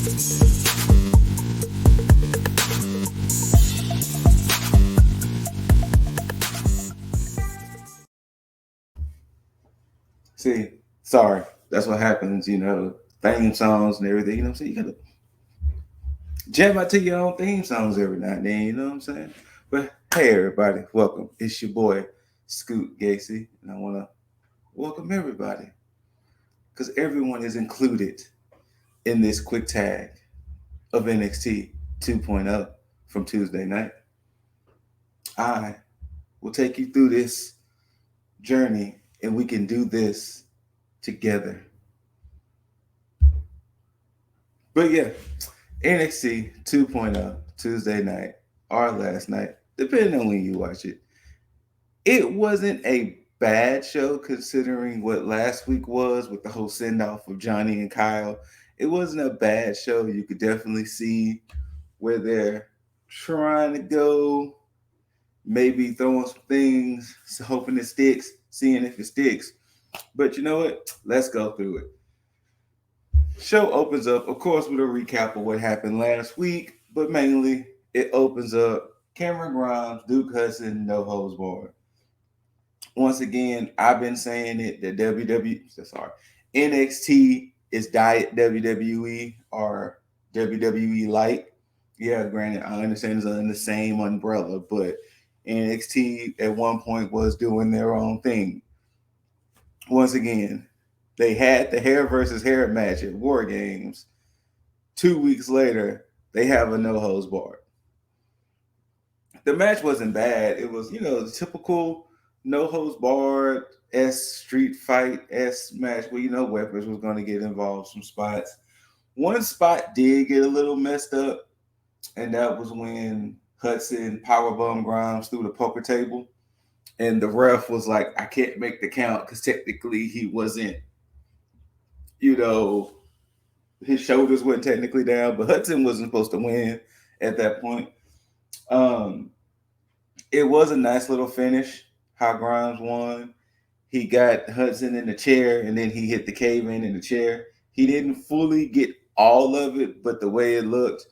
See, sorry, that's what happens, theme songs and everything, so you gotta jam out to your own theme songs every now and then, you know what I'm saying? But hey everybody, welcome. It's your boy Scoot Gacy, and I wanna welcome everybody. Because everyone is included in this quick tag of NXT 2.0 from Tuesday night. I will take you through this journey and we can do this together. But yeah, NXT 2.0 Tuesday night or last night, depending on when you watch it. It wasn't a bad show considering what last week was with the whole send off of Johnny and Kyle. It wasn't a bad show. You could definitely see where they're trying to go, maybe throwing some things, hoping it sticks, seeing if it sticks. But you know what? Let's go through it. Show opens up, of course, with a recap of what happened last week, but mainly it opens up Cameron Grimes, Duke Hudson, no holds barred. Once again, I've been saying it that NXT is diet WWE or WWE light. Yeah, granted, I understand it's under the same umbrella, but NXT at one point was doing their own thing. Once again, they had the hair versus hair match at War Games. 2 weeks later, they have a no holds barred. The match wasn't bad. It was, the typical no holds barred street fight match where weapons was going to get involved some spots. One spot did get a little messed up, and that was when Hudson powerbombed Grimes through the poker table, and the ref was like, "I can't make the count because technically he wasn't, his shoulders weren't technically down, but Hudson wasn't supposed to win at that point." It was a nice little finish. How Grimes won. He got Hudson in the chair, and then he hit the cave in the chair. He didn't fully get all of it, but the way it looked,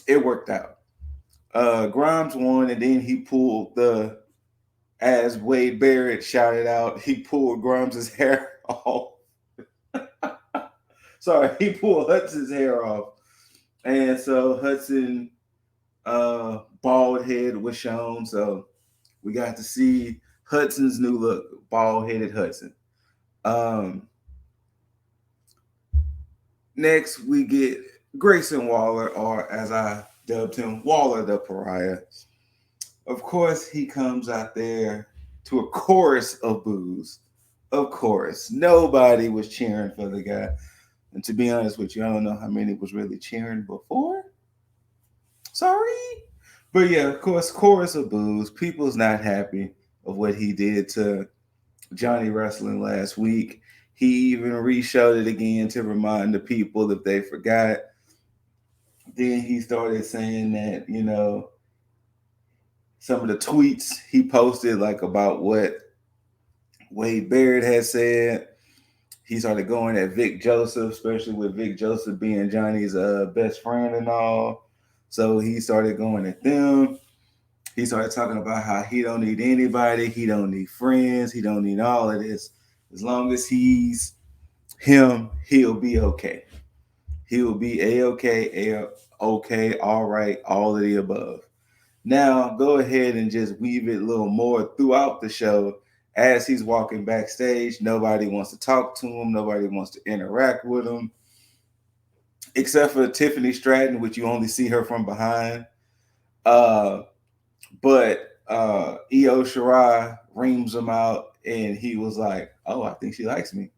it worked out. Grimes won, and then he pulled as Wade Barrett shouted out, he pulled Grimes' hair off. Sorry, he pulled Hudson's hair off. And so Hudson bald head was shown. So we got to see Hudson's new look, bald-headed Hudson. Next, we get Grayson Waller, or as I dubbed him, Waller the Pariah. Of course, he comes out there to a chorus of boos. Of course, nobody was cheering for the guy. And to be honest with you, I don't know how many was really cheering before. Sorry. But yeah, of course, chorus of boos. People's not happy of what he did to Johnny Wrestling last week. He even re-showed it again to remind the people if they forgot. Then he started saying that, some of the tweets he posted, like about what Wade Barrett had said. He started going at Vic Joseph, especially with Vic Joseph being Johnny's best friend and all. So he started going at them. He started talking about how he don't need anybody. He don't need friends. He don't need all of this. As long as he's him, he'll be okay. He will be A-okay, A-okay, all right, all of the above. Now, go ahead and just weave it a little more throughout the show. As he's walking backstage, nobody wants to talk to him. Nobody wants to interact with him. Except for Tiffany Stratton, which you only see her from behind. But Io Shirai reams him out, and he was like, "Oh, I think she likes me."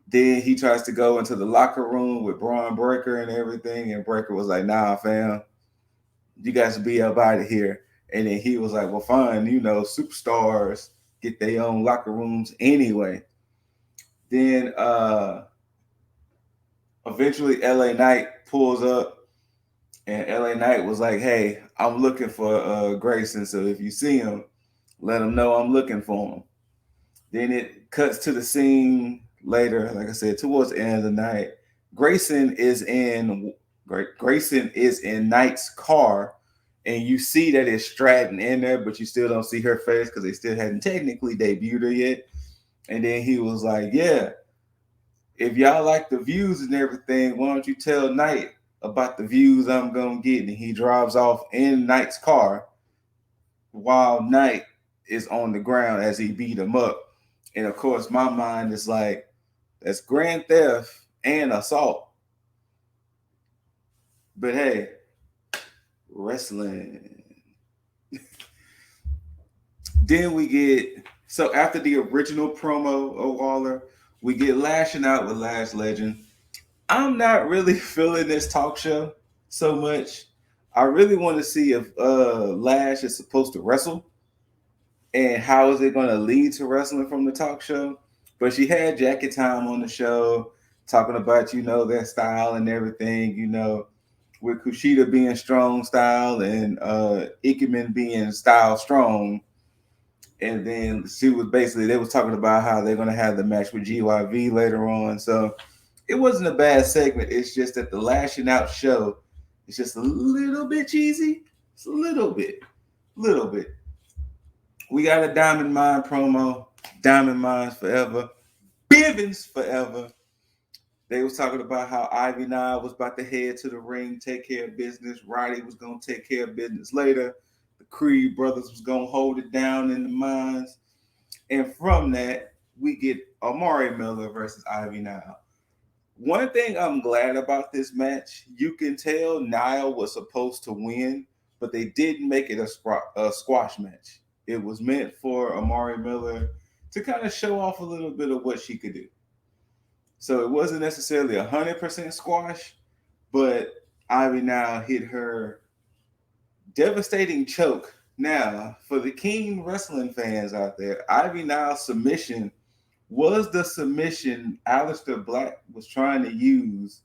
Then he tries to go into the locker room with Braun Breaker and everything, and Breaker was like, "Nah, fam, you guys be up out of here." And then he was like, "Well, fine, superstars get their own locker rooms anyway." Then eventually LA Knight pulls up, and LA Knight was like, "Hey, I'm looking for Grayson, so if you see him, let him know I'm looking for him." Then it cuts to the scene later, like I said, towards the end of the night. Grayson is in Knight's car, and you see that it's Stratton in there, but you still don't see her face because they still hadn't technically debuted her yet. And then he was like, "Yeah, if y'all like the views and everything, why don't you tell Knight about the views I'm gonna get?" And he drives off in Knight's car while Knight is on the ground as he beat him up. And of course, my mind is like, that's grand theft and assault. But hey, wrestling. Then we get, so after the original promo of Waller, we get Lashing Out with Lash Legend. I'm not really feeling this talk show so much. I really want to see if Lash is supposed to wrestle and how is it going to lead to wrestling from the talk show. But she had Jacket Time on the show talking about, their style and everything, with Kushida being strong style and Ikemen being style strong. And then she was they was talking about how they're going to have the match with GYV later on. So it wasn't a bad segment. It's just that the Lashing Out show is just a little bit cheesy. It's a little bit. We got a Diamond Mine promo. Diamond Mines forever. Bivens forever. They was talking about how Ivy Nile was about to head to the ring, take care of business. Roddy was going to take care of business later. The Creed brothers was going to hold it down in the mines. And from that, we get Amari Miller versus Ivy Nile. One thing I'm glad about this match, you can tell Nile was supposed to win, but they didn't make it a squash match. It was meant for Amari Miller to kind of show off a little bit of what she could do. So it wasn't necessarily 100% squash, but Ivy Nile hit her devastating choke. Now, for the keen wrestling fans out there, Ivy Nile's submission was the submission Aleister Black was trying to use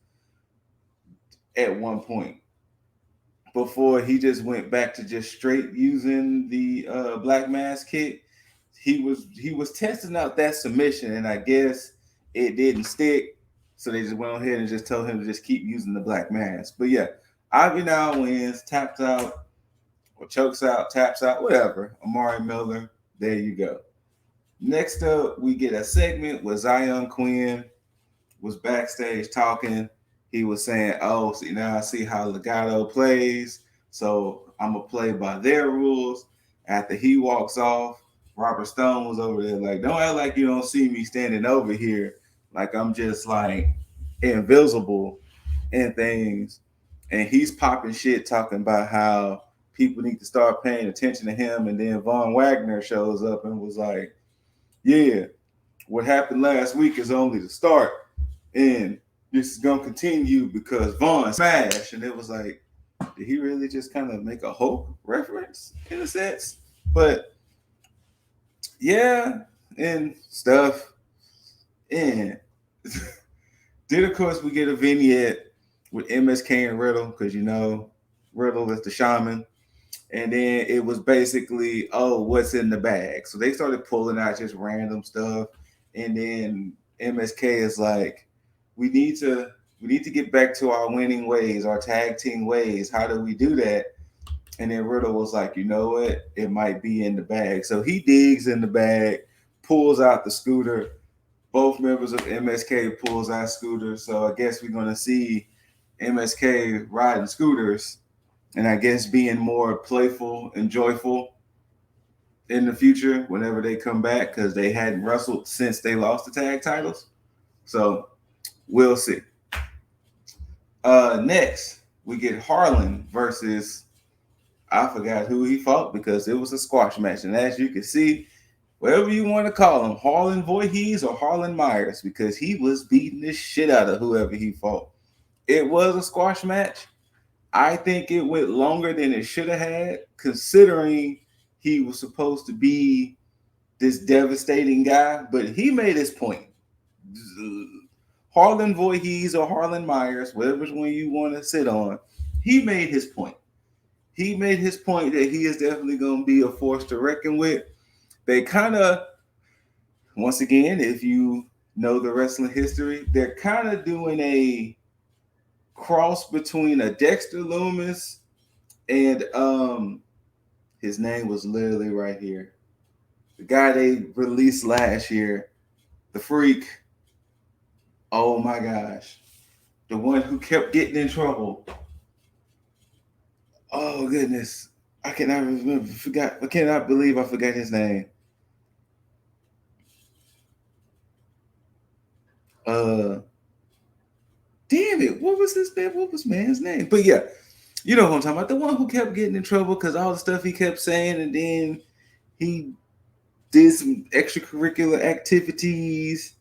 at one point before he just went back to just straight using the Black Mass kick. He was testing out that submission, and I guess it didn't stick, so they just went on ahead and just told him to just keep using the Black Mass. But yeah, Ivy Nile wins, taps out, or chokes out, taps out, whatever. Amari Miller, there you go. Next up, we get a segment where Zion Quinn was backstage talking. He was saying, "Oh, see, now I see how Legato plays, so I'm going to play by their rules." After he walks off, Robert Stone was over there like, "Don't act like you don't see me standing over here like I'm just like invisible and things." And he's popping shit talking about how people need to start paying attention to him. And then Von Wagner shows up and was like, "Yeah, what happened last week is only the start, and this is gonna continue because Von smashed." And it was like, did he really just kind of make a Hulk reference in a sense? But yeah, and stuff. And then of course we get a vignette with MSK and Riddle, because Riddle is the shaman. And then it was basically, oh, what's in the bag? So they started pulling out just random stuff. And then MSK is like, we need to get back to our winning ways, our tag team ways. How do we do that? And then Riddle was like, you know what? It might be in the bag. So he digs in the bag, pulls out the scooter. Both members of MSK pulls out scooters. So I guess we're going to see MSK riding scooters, and I guess being more playful and joyful in the future whenever they come back, because they hadn't wrestled since they lost the tag titles. So we'll see. Next, we get Harlan versus, I forgot who he fought because it was a squash match. And as you can see, whatever you want to call him, Harlan Voorhees or Harlan Myers, because he was beating the shit out of whoever he fought. It was a squash match. I think it went longer than it should have had, considering he was supposed to be this devastating guy, but he made his point. Harlan Voorhees or Harlan Myers, whatever one you want to sit on, he made his point. He made his point that he is definitely going to be a force to reckon with. They kind of, once again, if you know the wrestling history, they're kind of doing a cross between a Dexter Loomis and his name was literally right here. The guy they released last year, the Freak. Oh my gosh. The one who kept getting in trouble. Oh goodness. I cannot remember. I cannot believe I forgot his name. Damn it. What was his name? What was man's name? But yeah, you know what I'm talking about. The one who kept getting in trouble because all the stuff he kept saying, and then he did some extracurricular activities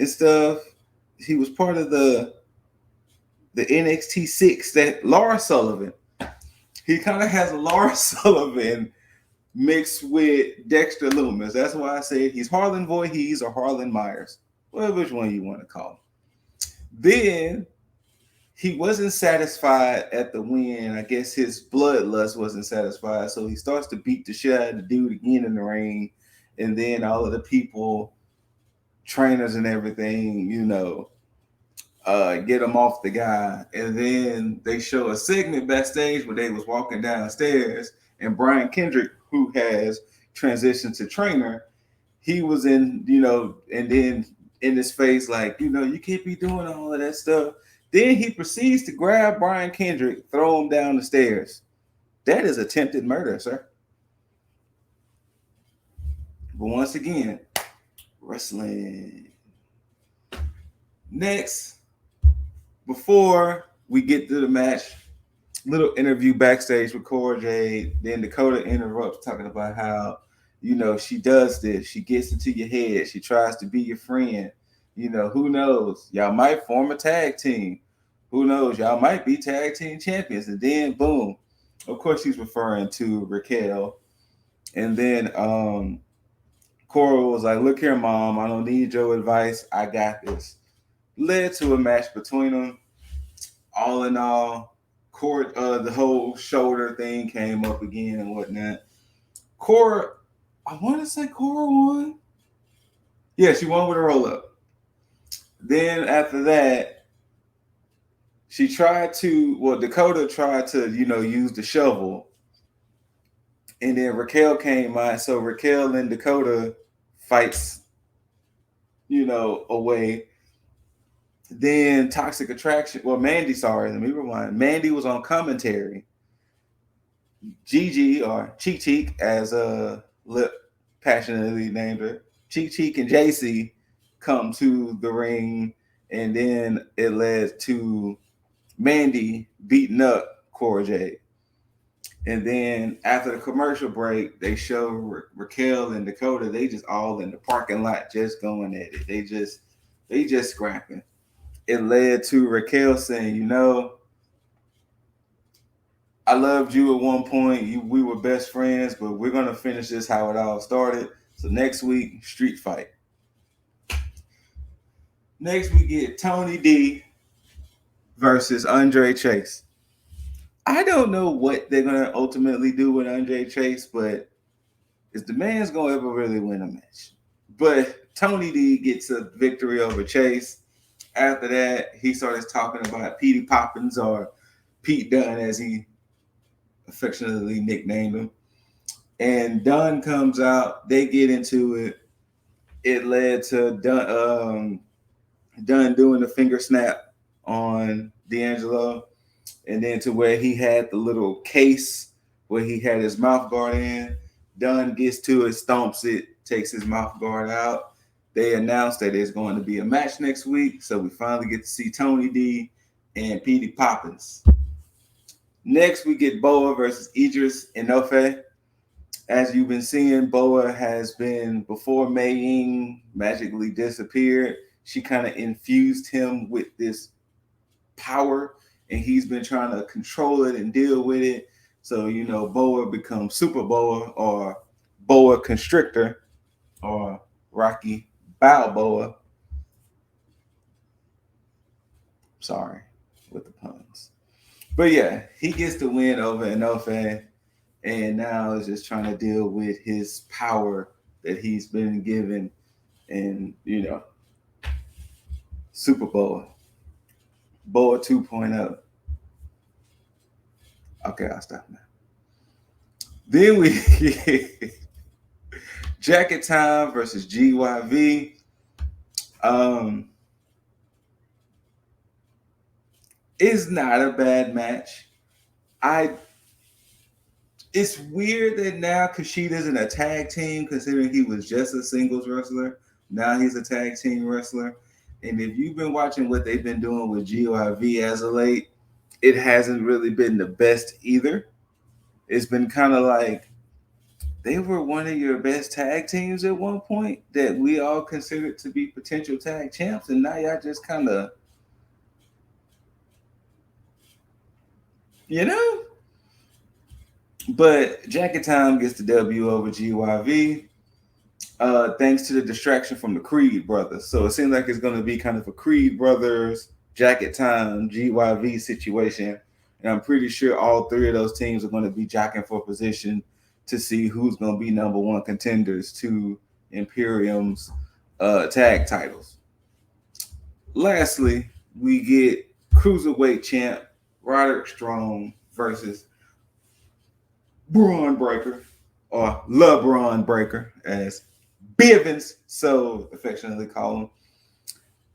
and stuff. He was part of the NXT 6 that Laura Sullivan. He kind of has a Laura Sullivan mixed with Dexter Loomis. That's why I say he's Harlan Voorhees or Harlan Myers. Well, which one you want to call him. Then he wasn't satisfied at the win. I guess his bloodlust wasn't satisfied. So he starts to beat the shit out of the dude again in the ring. And then all of the people, trainers and everything, get him off the guy. And then they show a segment backstage where they was walking downstairs, and Brian Kendrick, who has transitioned to trainer, he was in, and then in his face, like, you can't be doing all of that stuff. Then he proceeds to grab Brian Kendrick, throw him down the stairs. That is attempted murder, sir. But once again, wrestling. Next, before we get to the match, little interview backstage with Cora J. Then Dakota interrupts, talking about how, she does this. She gets into your head. She tries to be your friend. Who knows? Y'all might form a tag team. Who knows? Y'all might be tag team champions. And then, boom. Of course, she's referring to Raquel. And then Cora was like, look here, Mom. I don't need your advice. I got this. Led to a match between them. All in all, the whole shoulder thing came up again and whatnot. Cora, I want to say Cora won. Yeah, she won with a roll up. Then after that, Dakota tried to, use the shovel. And then Raquel came out. So Raquel and Dakota fights, away. Then Toxic Attraction. Well, Mandy, sorry, let me rewind. Mandy was on commentary. Gigi, or Cheek Cheek, as Lip passionately named her, Cheek Cheek and JC come to the ring, and then it led to Mandy beating up Cora J. And then after the commercial break, they show Raquel and Dakota. They just all in the parking lot, just going at it. They just scrapping. It led to Raquel saying, I loved you at one point. We were best friends, but we're going to finish this how it all started. So next week, street fight. Next, we get Tony D versus Andre Chase. I don't know what they're going to ultimately do with Andre Chase, but is the man's going to ever really win a match? But Tony D gets a victory over Chase. After that, he started talking about Petey Poppins, or Pete Dunne, as he affectionately nicknamed him. And Dunne comes out. They get into it. It led to Dunne doing the finger snap on D'Angelo, and then to where he had the little case where he had his mouth guard in. Dunne gets to it, stomps it, takes his mouth guard out. They announced that there's going to be a match next week, so we finally get to see Tony D and Petey Poppins. Next, we get Boa versus Idris Enofe. As you've been seeing, Boa has been, before Mei Ying magically disappeared, she kind of infused him with this power, and he's been trying to control it and deal with it. So, Boa becomes Super Boa, or Boa Constrictor, or Rocky Balboa. Sorry with the puns. But yeah, he gets the win over Enofe, and now is just trying to deal with his power that he's been given, and Super Bowl. Boa 2.0. Okay, I'll stop now. Then we get Jacket Time versus GYV. It's not a bad match. It's weird that now Kushida's in a tag team, considering he was just a singles wrestler. Now he's a tag team wrestler. And if you've been watching what they've been doing with GYV as of late, it hasn't really been the best either. It's been kind of like they were one of your best tag teams at one point that we all considered to be potential tag champs, and now y'all just kind of, you know. But Jacket Time gets the W over GYV. Thanks to the distraction from the Creed brothers. So it seems like it's going to be kind of a Creed brothers, Jacket Time, GYV situation. And I'm pretty sure all three of those teams are going to be jockeying for position to see who's going to be number one contenders to Imperium's tag titles. Lastly, we get Cruiserweight champ Roderick Strong versus Braun Breaker, or LeBron Breaker, as Bivens so affectionately call him.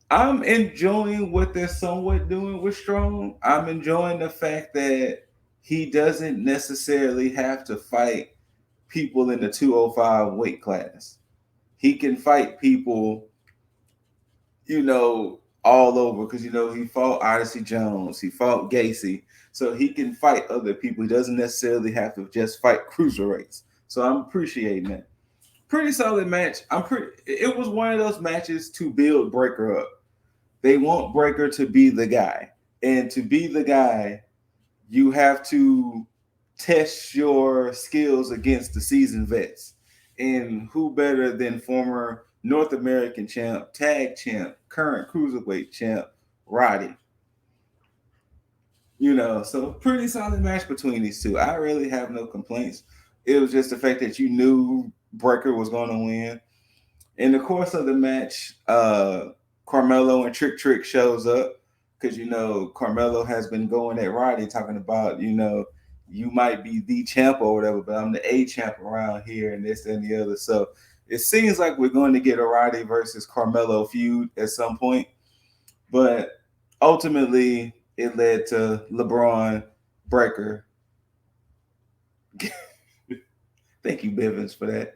I'm enjoying what they're somewhat doing with Strong. I'm enjoying the fact that he doesn't necessarily have to fight people in the 205 weight class. He can fight people, all over, because he fought Odyssey Jones, he fought Gacy, so he can fight other people. He doesn't necessarily have to just fight cruiserweights. So I'm appreciating that. Pretty solid match. It was one of those matches to build Breaker up. They want Breaker to be the guy, and to be the guy, you have to test your skills against the seasoned vets. And who better than former North American champ, tag champ, current cruiserweight champ, Roddy. So pretty solid match between these two. I really have no complaints. It was just the fact that you knew Breaker was going to win. In the course of the match, Carmelo and Trick shows up because, Carmelo has been going at Roddy talking about, you might be the champ or whatever, but I'm the A champ around here and this and the other. So it seems like we're going to get a Roddy versus Carmelo feud at some point. But ultimately, it led to LeBron Breaker. Thank you, Bivens, for that.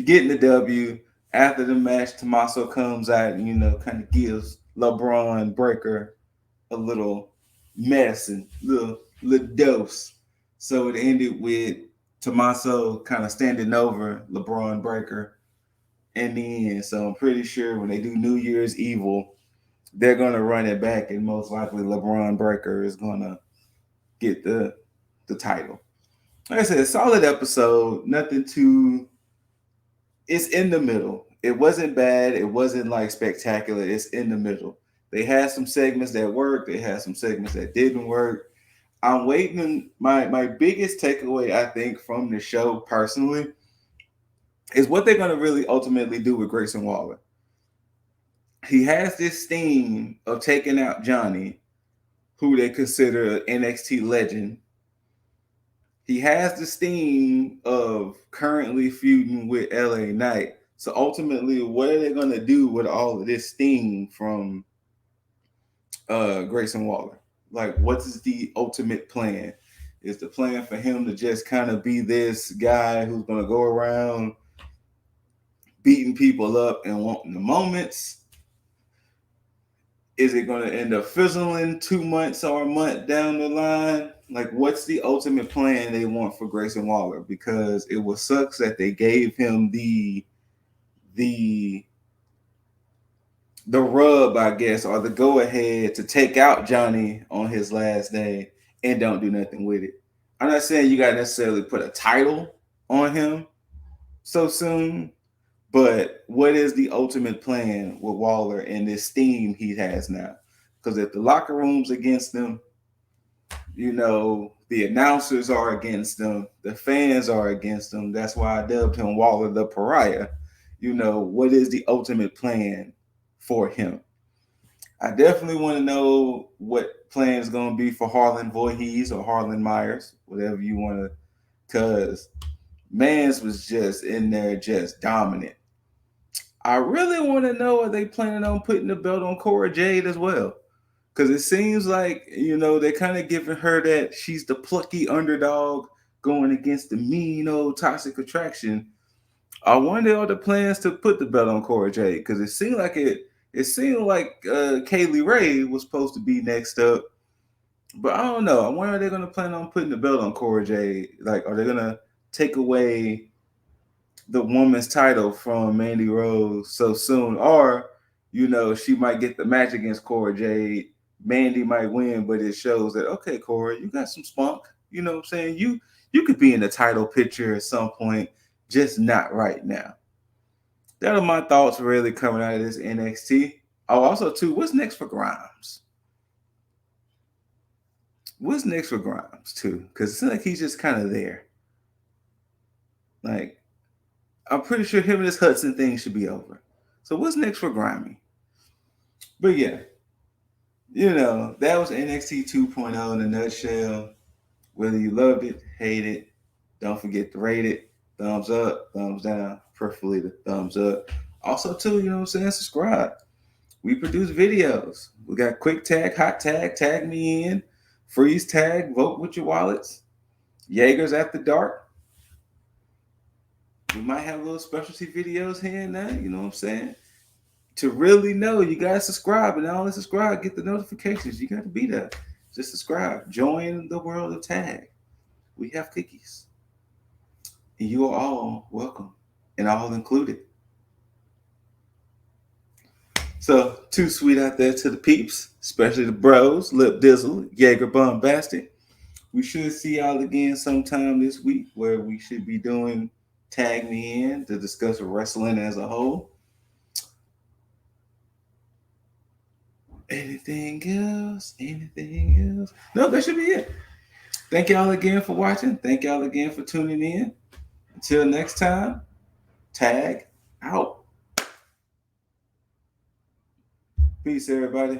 Getting the W. After the match, Tommaso comes out and, kind of gives LeBron Breaker a little mess and little dose. So it ended with Tommaso kind of standing over LeBron Breaker in the end. So I'm pretty sure when they do New Year's Evil, they're going to run it back, and most likely LeBron Breaker is going to get the title. Like I said, a solid episode. Nothing too... It's in the middle. It wasn't bad. It wasn't like spectacular. It's in the middle. They had some segments that worked. They had some segments that didn't work. I'm waiting. My biggest takeaway, I think, from the show personally is what they're going to really ultimately do with Grayson Waller. He has this theme of taking out Johnny, who they consider an NXT legend. He has this theme of currently feuding with LA Knight. So ultimately, what are they going to do with all of this theme from Grayson Waller? Like, what is the ultimate plan? Is the plan for him to just kind of be this guy who's going to go around beating people up and wanting the moments? Is it going to end up fizzling 2 months or a month down the line? Like, what's the ultimate plan they want for Grayson Waller? Because it was sucks that they gave him the rub, I guess, or the go ahead to take out Johnny on his last day and don't do nothing with it. I'm not saying you got to necessarily put a title on him so soon, but what is the ultimate plan with Waller and this theme he has now? Because if the locker room's against him, the announcers are against him, the fans are against him. That's why I dubbed him Waller the Pariah. What is the ultimate plan for him? I definitely want to know what plan is going to be for Harlan Voorhees or Harlan Myers, whatever you want to, because Mans was just in there, just dominant. I really want to know, are they planning on putting the belt on Cora Jade as well? Because it seems like, they're kind of giving her that she's the plucky underdog going against the mean old toxic attraction. I wonder are the plans to put the belt on Cora Jade, because it seemed like Kaylee Ray was supposed to be next up, but I don't know. I wonder are they going to plan on putting the belt on Cora Jade? Like, are they going to take away the woman's title from Mandy Rose so soon, or she might get the match against Cora Jade. Mandy might win, but it shows that okay, Cora, you got some spunk. You know what I'm saying? You could be in the title picture at some point, just not right now. That are my thoughts really coming out of this NXT. Oh, also too, what's next for Grimes? What's next for Grimes too? Because it seems like he's just kind of there. Like, I'm pretty sure him and this Hudson thing should be over. So what's next for Grimy? But yeah, that was NXT 2.0 in a nutshell. Whether you loved it, hate it, don't forget to rate it. Thumbs up, thumbs down, preferably the thumbs up. Also, too, subscribe. We produce videos. We got quick tag, hot tag, tag me in, freeze tag, vote with your wallets, Jaegers After Dark. We might have little specialty videos here and there, you know what I'm saying? To really know, you gotta subscribe, and not only subscribe, get the notifications. You gotta be there. Just subscribe. Join the world of tag. We have cookies. And you are all welcome and all included. So, too sweet out there to the peeps, especially the bros, Lip Dizzle, Jaeger Bum Bastard. We should see y'all again sometime this week where we should be doing Tag Me In to discuss wrestling as a whole. Anything else? Anything else? No, that should be it. Thank y'all again for watching. Thank y'all again for tuning in. Until next time, tag out. Peace, everybody.